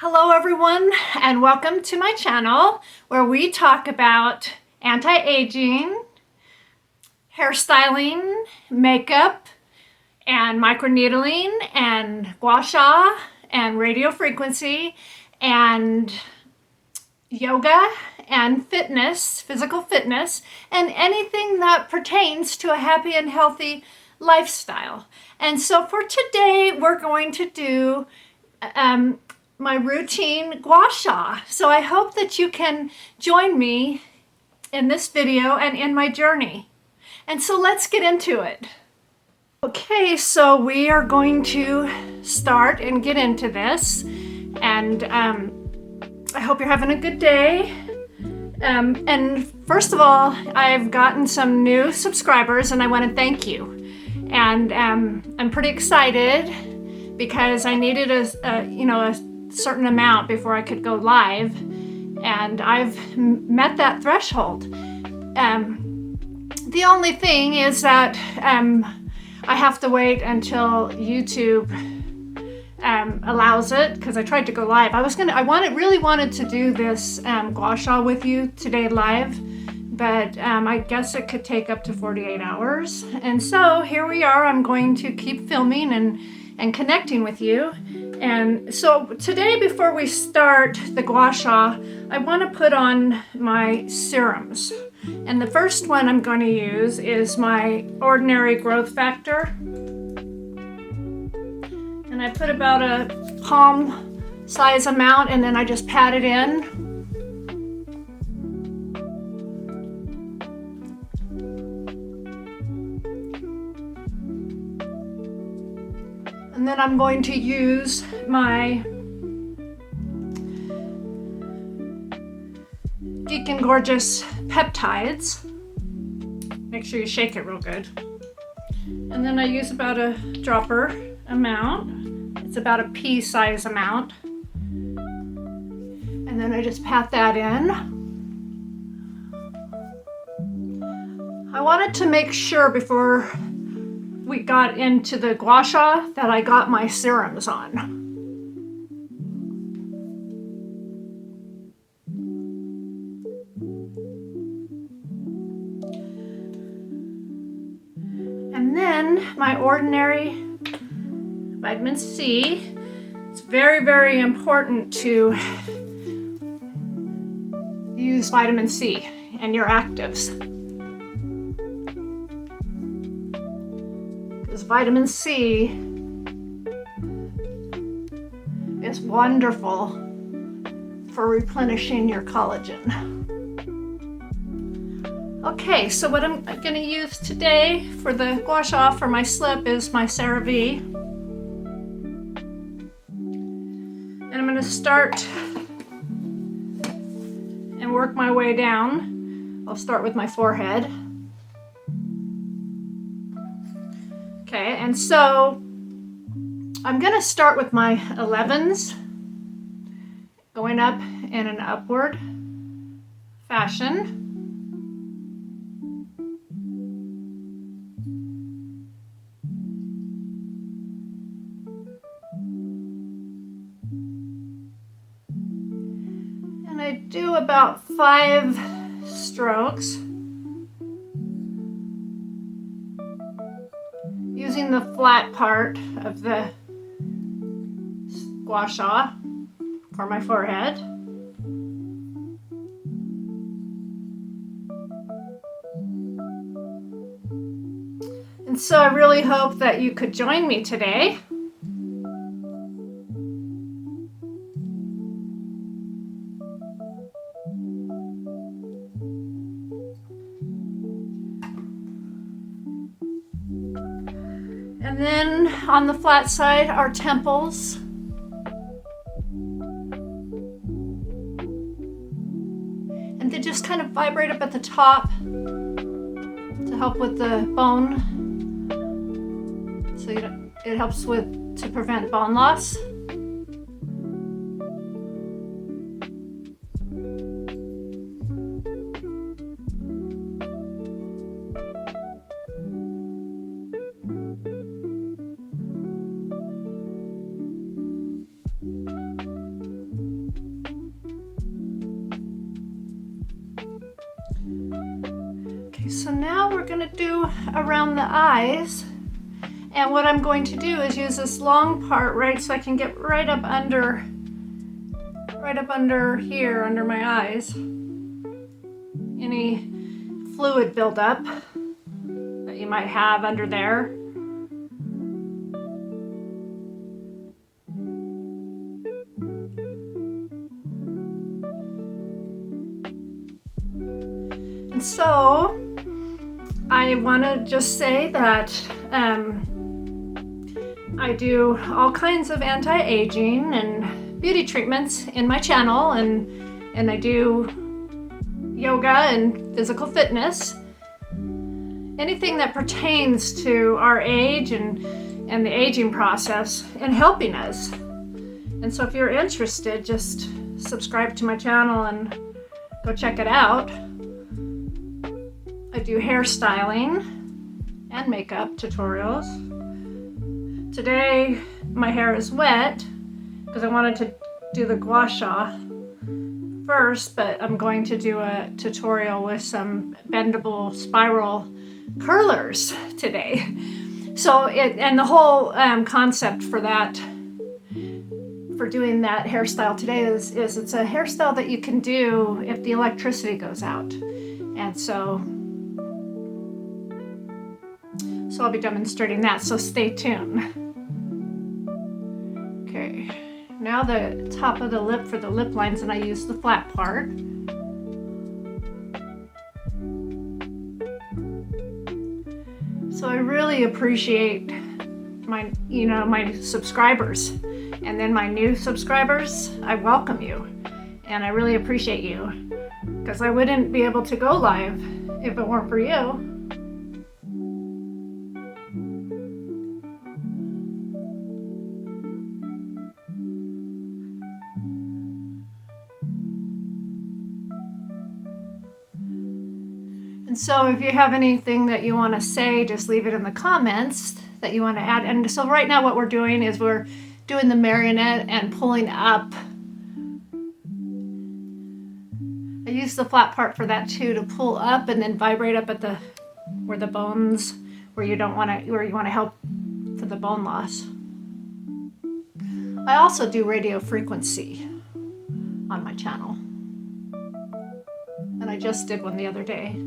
Hello everyone, and welcome to my channel where we talk about anti-aging, hairstyling, makeup, and microneedling, and Gua Sha, and radio frequency, and yoga, and fitness, physical fitness, and anything that pertains to a happy and healthy lifestyle. And so for today, we're going to do my routine Gua Sha. So I hope that you can join me in this video and in my journey. And so let's get into it. Okay, so we are going to start and get into this. And I hope you're having a good day. And first of all, I've gotten some new subscribers and I want to thank you. And I'm pretty excited because I needed a certain amount before I could go live, and I've met that threshold. The only thing is that I have to wait until YouTube allows it, because I tried to go live. I really wanted to do this Gua Sha with you today live, but I guess it could take up to 48 hours. And so here we are. I'm going to keep filming and connecting with you. And so today, before we start the Gua Sha, I want to put on my serums. And the first one I'm going to use is my Ordinary Growth Factor. And I put about a palm size amount, and then I just pat it in. And then I'm going to use my Geek and Gorgeous peptides. Make sure you shake it real good. And then I use about a dropper amount. It's about a pea size amount. And then I just pat that in. I wanted to make sure before we got into the Gua Sha that I got my serums on. And then my Ordinary vitamin C. It's very, very important to use vitamin C in your actives. Vitamin C is wonderful for replenishing your collagen. Okay, so what I'm going to use today for the Gua Sha for my slip is my CeraVe. And I'm going to start and work my way down. I'll start with my forehead. Okay, and so I'm going to start with my 11s, going up in an upward fashion. And I do about 5 strokes. Using the flat part of the Gua Sha for my forehead. And so I really hope that you could join me today. And then on the flat side, our temples. And they just kind of vibrate up at the top to help with the bone. So it helps to prevent bone loss. Okay, so now we're gonna do around the eyes. And what I'm going to do is use this long part, right, so I can get right up under here, under my eyes. Any fluid buildup that you might have under there. And so I want to just say that I do all kinds of anti-aging and beauty treatments in my channel, and I do yoga and physical fitness. Anything that pertains to our age and the aging process and helping us. And so if you're interested, just subscribe to my channel and go check it out. I do hairstyling and makeup tutorials. Today my hair is wet because I wanted to do the Gua Sha first, but I'm going to do a tutorial with some bendable spiral curlers today. So and the whole concept for that, for doing that hairstyle today is it's a hairstyle that you can do if the electricity goes out. And so I'll be demonstrating that, so stay tuned. Okay, now the top of the lip for the lip lines, and I use the flat part. So I really appreciate my subscribers, and then my new subscribers, I welcome you, and I really appreciate you, because I wouldn't be able to go live if it weren't for you. And so if you have anything that you want to say, just leave it in the comments that you want to add. And so right now what we're doing is we're doing the marionette and pulling up. I use the flat part for that too, to pull up and then vibrate up at where the bones, where you want to help for the bone loss. I also do radio frequency on my channel. And I just did one the other day.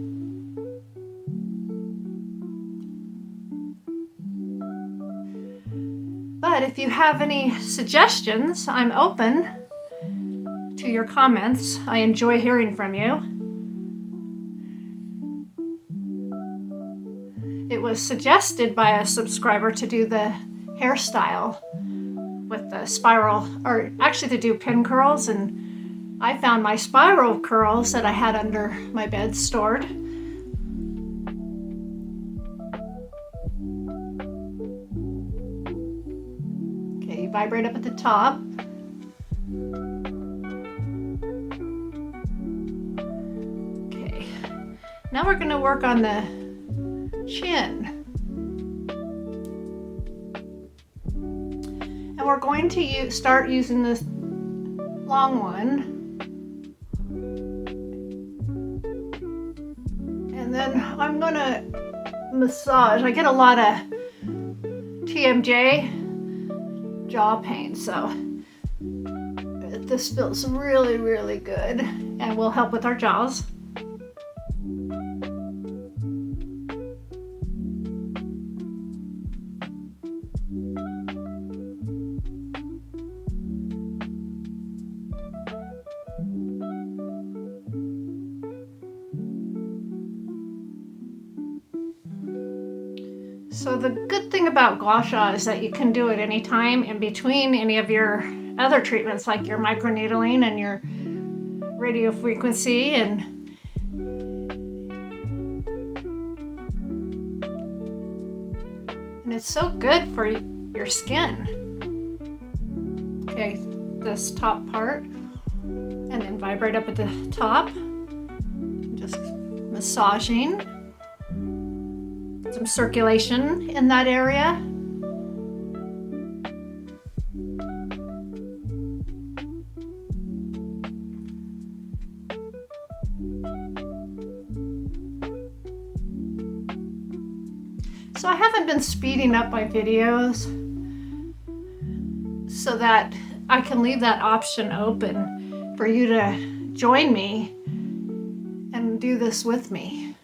But if you have any suggestions, I'm open to your comments. I enjoy hearing from you. It was suggested by a subscriber to do the hairstyle with the spiral, or actually to do pin curls, and I found my spiral curls that I had under my bed stored. Okay, you vibrate up at the top. Okay, now we're going to work on the chin. And we're going to start using this long one. And then I'm going to massage. I get a lot of TMJ jaw pain, so this feels really, really good and will help with our jaws. So the good thing about Gua Sha is that you can do it anytime in between any of your other treatments, like your microneedling and your radio frequency, and it's so good for your skin. Okay, this top part, and then vibrate up at the top, just massaging. Some circulation in that area. So I haven't been speeding up my videos so that I can leave that option open for you to join me and do this with me.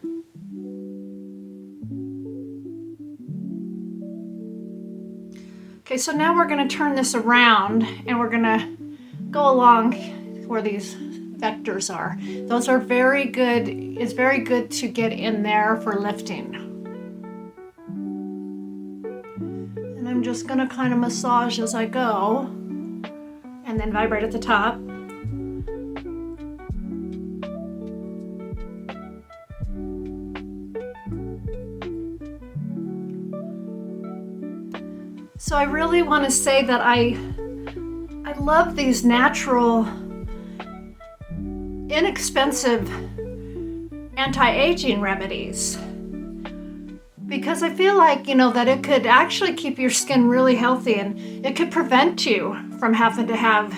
Okay, so now we're going to turn this around and we're going to go along where these vectors are. Those are very good. It's very good to get in there for lifting. And I'm just going to kind of massage as I go and then vibrate at the top. So I really want to say that I love these natural, inexpensive anti-aging remedies because I feel like, that it could actually keep your skin really healthy and it could prevent you from having to have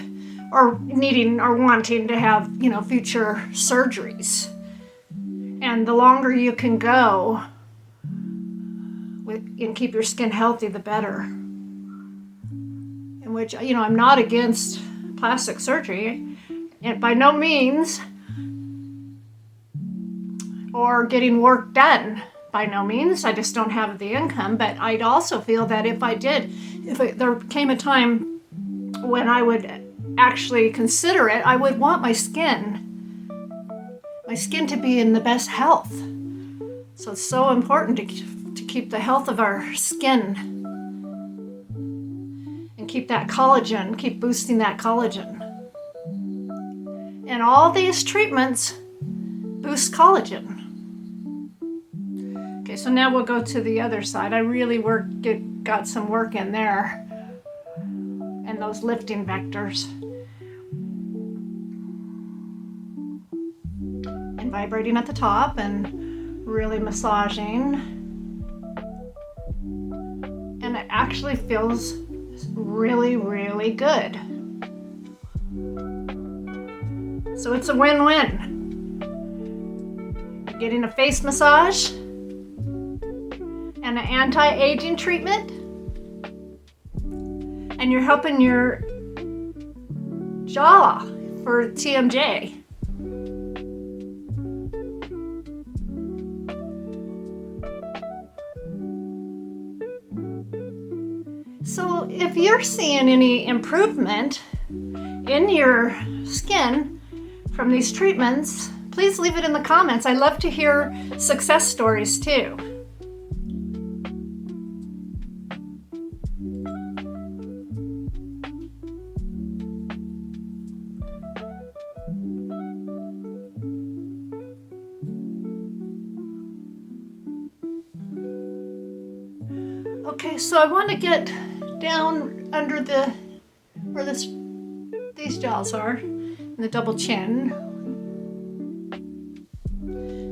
or needing or wanting to have, future surgeries. And the longer you can go and keep your skin healthy, the better. In which, I'm not against plastic surgery, and by no means, or getting work done, by no means. I just don't have the income, but I'd also feel that if there came a time when I would actually consider it, I would want my skin to be in the best health. So it's so important to keep the health of our skin and keep that collagen, keep boosting that collagen. And all these treatments boost collagen. Okay, so now we'll go to the other side. I really got some work in there and those lifting vectors. And vibrating at the top and really massaging. And it actually feels really, really good. So it's a win-win. You're getting a face massage and an anti-aging treatment, and you're helping your jaw for TMJ. So if you're seeing any improvement in your skin from these treatments, please leave it in the comments. I love to hear success stories too. Okay, so I want to get down under where these jaws are, and the double chin.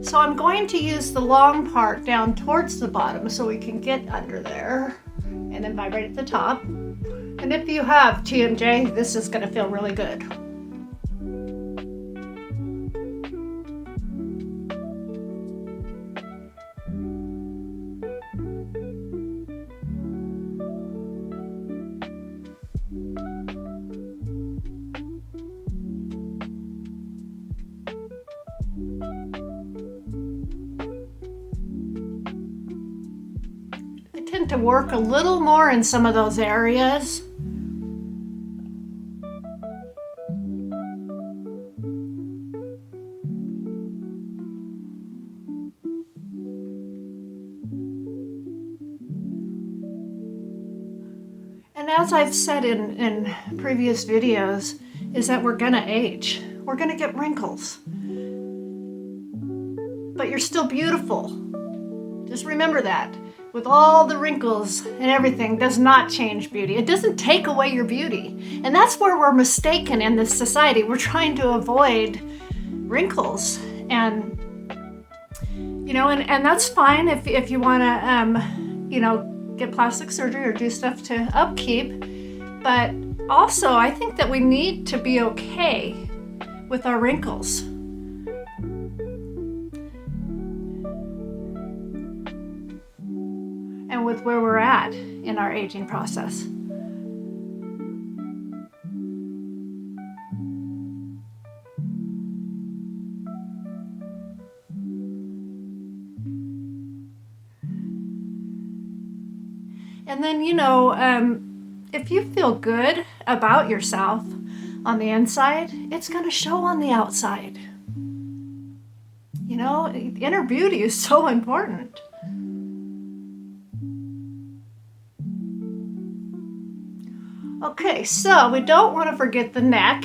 So I'm going to use the long part down towards the bottom so we can get under there and then vibrate at the top. And if you have TMJ, this is going to feel really good. To work a little more in some of those areas. And as I've said in previous videos, is that we're gonna age. We're gonna get wrinkles. But you're still beautiful. Just remember that. With all the wrinkles and everything, does not change beauty. It doesn't take away your beauty. And that's where we're mistaken in this society. We're trying to avoid wrinkles. And, and that's fine if you want to, get plastic surgery or do stuff to upkeep. But also, I think that we need to be okay with our wrinkles. with where we're at in our aging process. And then, if you feel good about yourself on the inside, it's going to show on the outside. Inner beauty is so important. Okay, so we don't want to forget the neck.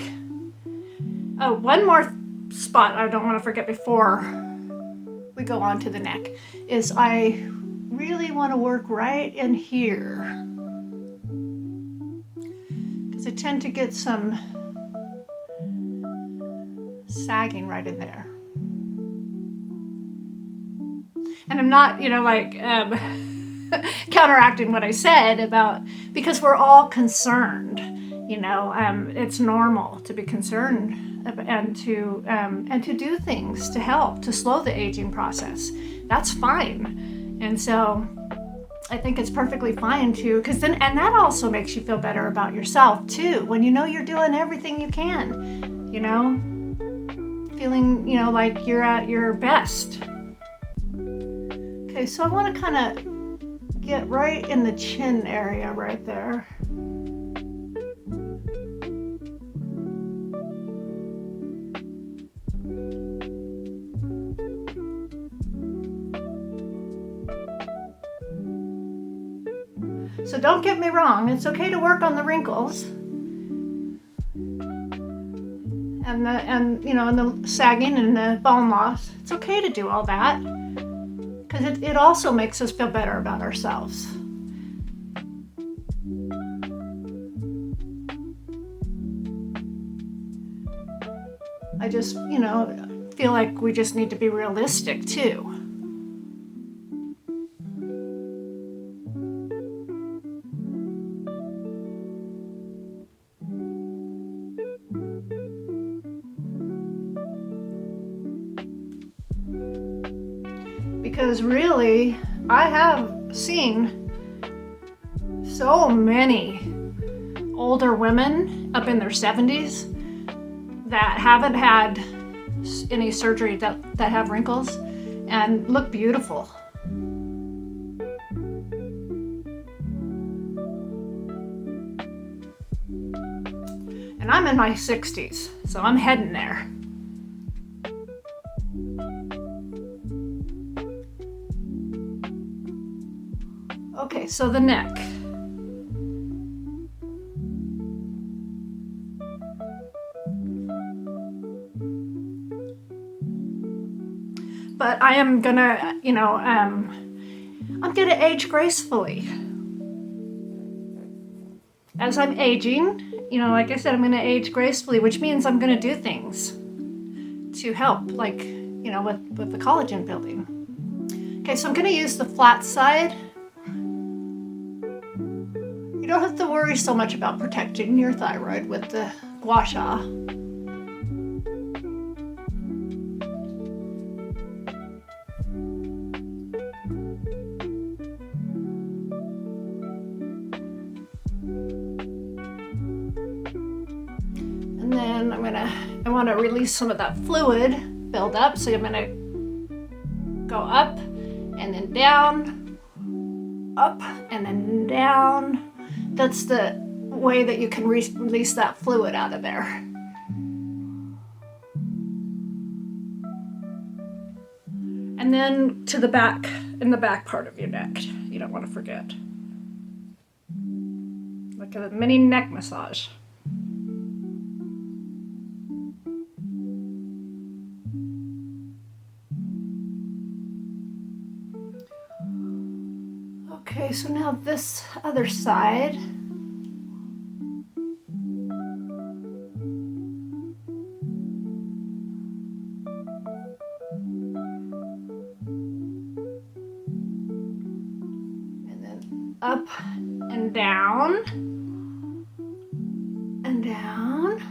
Oh, one more spot I don't want to forget before we go on to the neck is I really want to work right in here, because I tend to get some sagging right in there. And I'm not, counteracting what I said about, because we're all concerned, it's normal to be concerned and to do things to help, to slow the aging process. That's fine. And so I think it's perfectly fine to, and that also makes you feel better about yourself too, when you know you're doing everything you can, feeling, like you're at your best. Okay, so I want to kind of get right in the chin area right there. So don't get me wrong, it's okay to work on the wrinkles and the sagging and the bone loss. It's okay to do all that, because it also makes us feel better about ourselves. I just, feel like we just need to be realistic too. Because really, I have seen so many older women up in their 70s that haven't had any surgery that have wrinkles and look beautiful. And I'm in my 60s, so I'm heading there. Okay, so the neck. But I am gonna, I'm gonna age gracefully. As I'm aging, like I said, I'm gonna age gracefully, which means I'm gonna do things to help, like, with the collagen building. Okay, so I'm gonna use the flat side. You don't have to worry so much about protecting your thyroid with the Gua Sha. And then I want to release some of that fluid build up, so I'm gonna go up and then down, up and then down. That's the way that you can release that fluid out of there. And then to the back, in the back part of your neck, you don't want to forget. Like a mini neck massage. Okay, so now this other side. And then up and down. And down.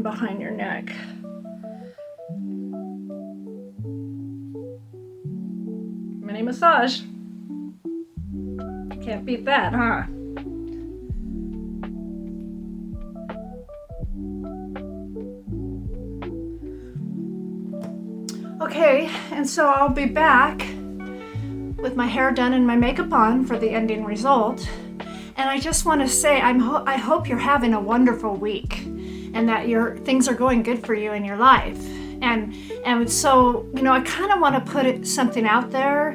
behind your neck. Mini massage. Can't beat that, huh? Okay, and so I'll be back with my hair done and my makeup on for the ending result. And I just want to say, I hope you're having a wonderful week and that things are going good for you in your life. And so, you know, I kind of want to put something out there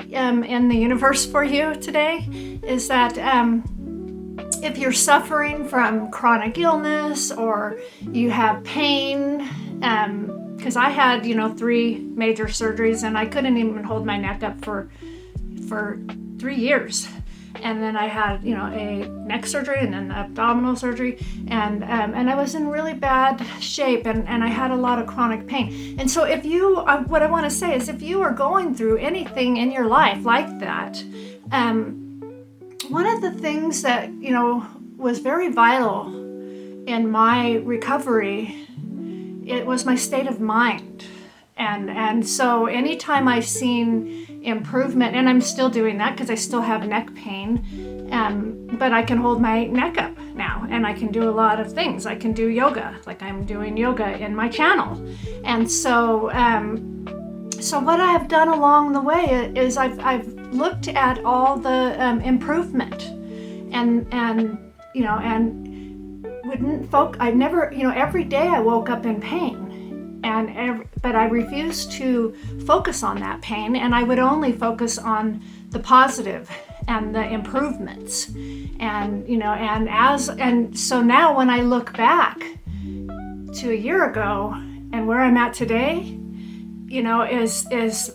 in the universe for you today, is that if you're suffering from chronic illness or you have pain, because I had, 3 major surgeries and I couldn't even hold my neck up for 3 years. And then I had, a neck surgery and then abdominal surgery, and I was in really bad shape, and I had a lot of chronic pain. And so if you, what I want to say is, if you are going through anything in your life like that, one of the things that, was very vital in my recovery, it was my state of mind. And so anytime I've seen improvement, and I'm still doing that because I still have neck pain, but I can hold my neck up now, and I can do a lot of things. I can do yoga, like I'm doing yoga in my channel. And so so what I have done along the way is I've looked at all the improvement, and wouldn't focus. I never, every day I woke up in pain. But I refused to focus on that pain, and I would only focus on the positive and the improvements. And so now when I look back to a year ago and where I'm at today, is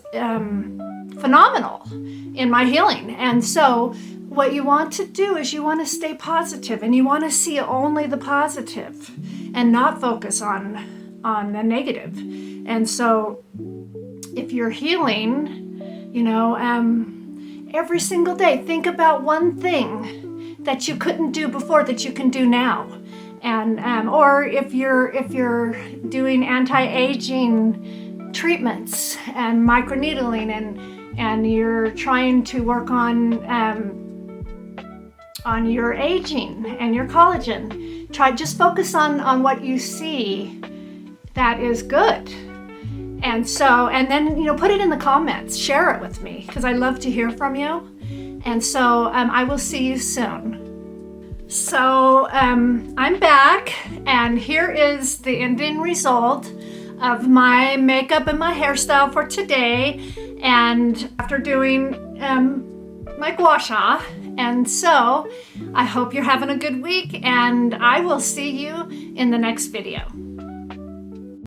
phenomenal in my healing. And so what you want to do is you want to stay positive, and you want to see only the positive and not focus on the negative. And so if you're healing, every single day, think about one thing that you couldn't do before that you can do now. And or if you're doing anti-aging treatments and microneedling, and you're trying to work on your aging and your collagen, just focus on what you see that is good. And so, and then, put it in the comments, share it with me, because I love to hear from you. And so I will see you soon. So I'm back, and here is the ending result of my makeup and my hairstyle for today, and after doing my Gua Sha. And so I hope you're having a good week, and I will see you in the next video.